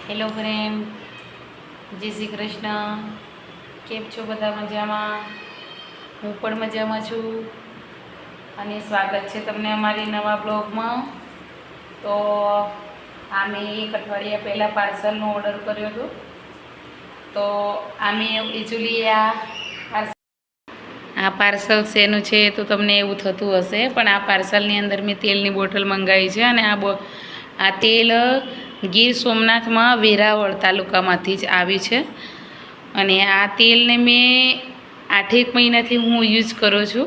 Hello friend, જય શ્રી કૃષ્ણ. કેમ છો બધા? મજામાં? હું પણ મજામાં છું અને સ્વાગત છે તમને અમારી નવા બ્લોગમાં. તો આમે એક અઠવાડિયા પહેલાં પાર્સલનો ઓર્ડર કર્યો હતો. તો આમે એકચ્યુઅલી આ પાર્સલ શેનું છે તો તમને એવું થતું હશે, પણ આ પાર્સલની અંદર મેં તેલની બોટલ મંગાવી છે અને આ તેલ ગીર સોમનાથમાં વેરાવળ તાલુકામાંથી જ આવી છે. અને આ તેલને મેં 8 મહિનાથી હું યુઝ કરું છું.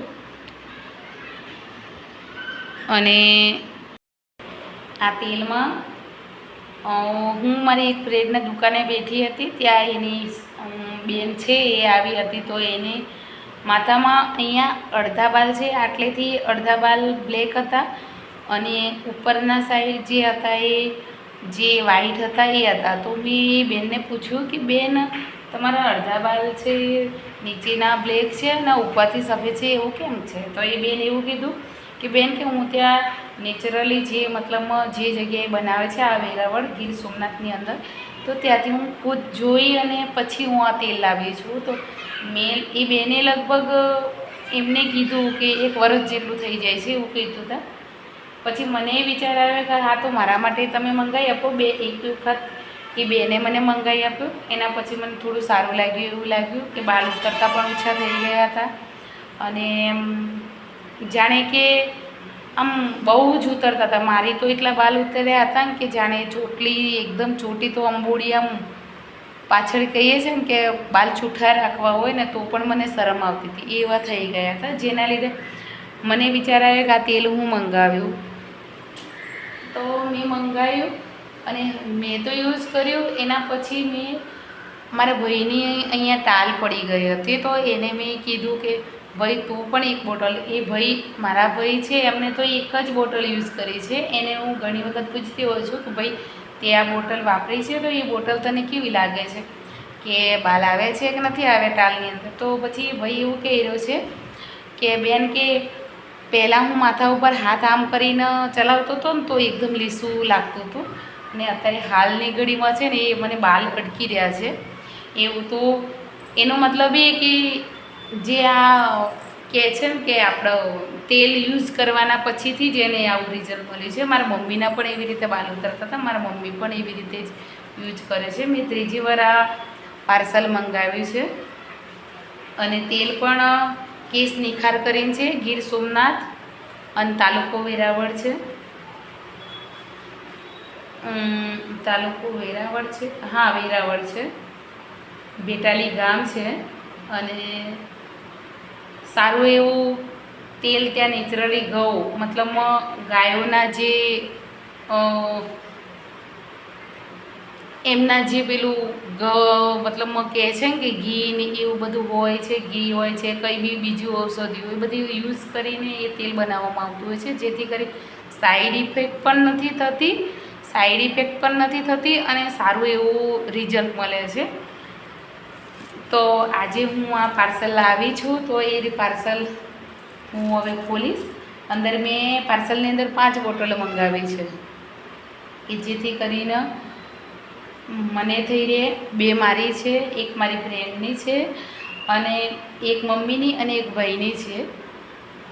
અને આ તેલમાં હું મારી એક ફ્રેન્ડના દુકાને બેઠી હતી, ત્યાં એની બેન છે એ આવી હતી. તો એને માથામાં અહીંયા અડધા બાલ છે, આટલેથી અડધા બાલ બ્લેક હતા અને ઉપરના સાઈડ જે હતા એ જે વ્હાઈટ હતા એ હતા. તો મેં બેનને પૂછ્યું કે બેન, તમારા અડધા બાલ છે નીચેના બ્લેક છે અને ઉપરથી સફેદ છે, એવું કેમ છે? તો એ બેન એવું કીધું કે બેન કે હું ત્યાં નેચરલી જે મતલબમાં જે જગ્યાએ બનાવે છે આ વેરાવળ ગીર સોમનાથની અંદર, તો ત્યાંથી હું ખુદ જોઈ અને પછી હું આ તેલ લાવી છું. તો મેં એ બેને લગભગ એમને કીધું કે 1 વર્ષ જેટલું થઈ જાય છે એવું કીધું હતા. પછી મને વિચાર આવ્યો કે હા, તો મારા માટે તમે મંગાવી આપો. એક વખત એ બેને મને મંગાવી આપ્યું. એના પછી મને થોડું સારું લાગ્યું, એવું લાગ્યું કે બાલ ઉતરતા પણ ઓછા થઈ ગયા હતા અને જાણે કે આમ બહુ જ ઉતરતા હતા. મારી તો એટલા બાલ ઉતર્યા હતા ને કે જાણે ચોટલી એકદમ ચોટી તો અંબોડી આમ પાછળ કહીએ છીએ ને કે બાલ છૂટા રાખવા હોય ને તો પણ મને શરમ આવતી હતી, એવા થઈ ગયા હતા. જેના લીધે મને વિચાર આવ્યો કે આ તેલ હું મંગાવ્યું. તો મેં મંગાવ્યું અને મેં તો યુઝ કર્યું. એના પછી મેં મારા ભાઈની અહીંયા ટાલ પડી ગઈ હતી, તો એને મેં કીધું કે ભાઈ તું પણ એક બોટલ, એ ભાઈ મારા ભાઈ છે એમને તો એક જ બોટલ યુઝ કરી છે. એને હું ઘણી વખત પૂછતી હોઉં છું કે ભાઈ તે આ બોટલ વાપરી છે તો એ બોટલ તને કેવી લાગે છે, કે બાલ આવે છે કે નથી આવે ટાલની અંદર? તો પછી ભાઈ એવું કહી રહ્યો છે કે બેન કે પહેલાં હું માથા ઉપર હાથ આમ કરીને ચલાવતો હતો ને તો એકદમ લીસું લાગતું હતું અને અત્યારે હાલની ઘડીમાં છે ને એ મને બાલ અટકી રહ્યા છે એવું. તો એનો મતલબ એ કે જે આ કહે છે ને કે આપણો તેલ યુઝ કરવાના પછીથી જ એને આવું રિઝલ્ટ મળ્યું છે. મારા મમ્મીના પણ એવી રીતે બાલ ઉતરતા હતા, મારા મમ્મી પણ એવી રીતે જ યુઝ કરે છે. મેં 3જી વાર આ પાર્સલ મંગાવ્યું છે અને તેલ પણ કેસ નિખાર કરીને છે, ગીર સોમનાથ અને તાલુકો વેરાવળ છે. તાલુકો વેરાવળ છે, હા વેરાવળ છે, બેટાલી ગામ છે. અને સારું એવું તેલ ત્યાં નેચરલી મતલબ ગાયોના જે એમના જે પેલું મતલબ કહે છે ને કે ઘી ને એવું બધું હોય છે, ઘી હોય છે, કંઈ બી બીજું ઔષધિ હોય, બધી યુઝ કરીને એ તેલ બનાવવામાં આવતું હોય છે, જેથી કરી સાઈડ ઇફેક્ટ પણ નથી થતી અને સારું એવું રિઝલ્ટ મળે છે. તો આજે હું આ પાર્સલ લાવી છું, તો એ પાર્સલ હું હવે ખોલીશ. અંદર મેં પાર્સલની અંદર 5 બોટલો મંગાવી છે કે જેથી કરીને મને થઈ રહે. 2 મારી છે, 1 મારી ફ્રેન્ડની છે અને 1 મમ્મીની અને 1 ભાઈની છે.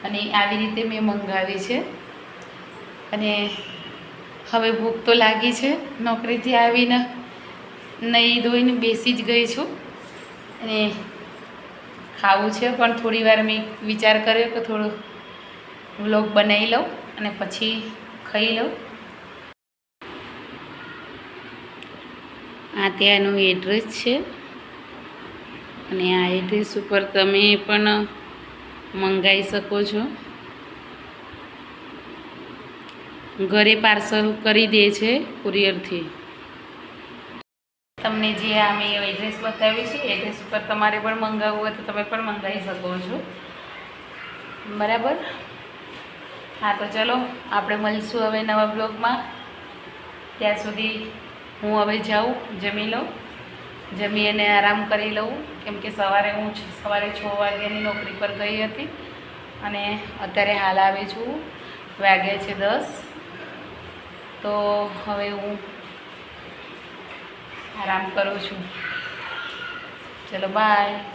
અને આવી રીતે મેં મંગાવી છે. અને હવે ભૂખ તો લાગી છે, નોકરીથી આવીને નહીં ધોઈને બેસી જ ગઈ છું અને ખાવું છે. પણ થોડી વાર મેં વિચાર કર્યો કે થોડો વ્લોગ બનાવી લઉં અને પછી ખાઈ લઉં. આ ત્યાંનું એડ્રેસ છે અને આ એડ્રેસ ઉપર તમે પણ મંગાવી શકો છો. ઘરે પાર્સલ કરી દે છે કુરિયરથી. તમને જે આ મેં એડ્રેસ બતાવ્યું છે એડ્રેસ ઉપર તમારે પણ મંગાવવું હોય તો તમે પણ મંગાવી શકો છો, બરાબર? હા, તો ચલો આપણે મળીશું હવે નવા બ્લોગમાં. ત્યાં સુધી હું હવે જાઉં, જમી લઉં, જમી અને આરામ કરી લઉં, કેમ કે સવારે 6 વાગ્યાની નોકરી પર ગઈ હતી અને અત્યારે હાલ આવી છું, વાગ્યા છે 10. તો હવે હું 8 વાગ્યા સુધી આરામ કરીશ. 8 વાગ્યા પછી હું 9 વાગ્યા સુધી પાછી નોકરી પર જઈશ. તો હવે હું જમી લઉં, જમી અને આરામ કરી લઉં, કેમ કે સવારે હું 6 વાગ્યાની નોકરી પર ગઈ હતી અને અત્યારે હાલ આવી છું, વાગ્યા છે 10. તો હવે હું 8 વાગ્યા સુધી આરામ કરીશ. 8 વાગ્યા પછી હું 9 વાગ્યા સુધી પાછી નોકરી પર જઈશ. તો હવે હું આરામ કરું છું. ચલો બાય.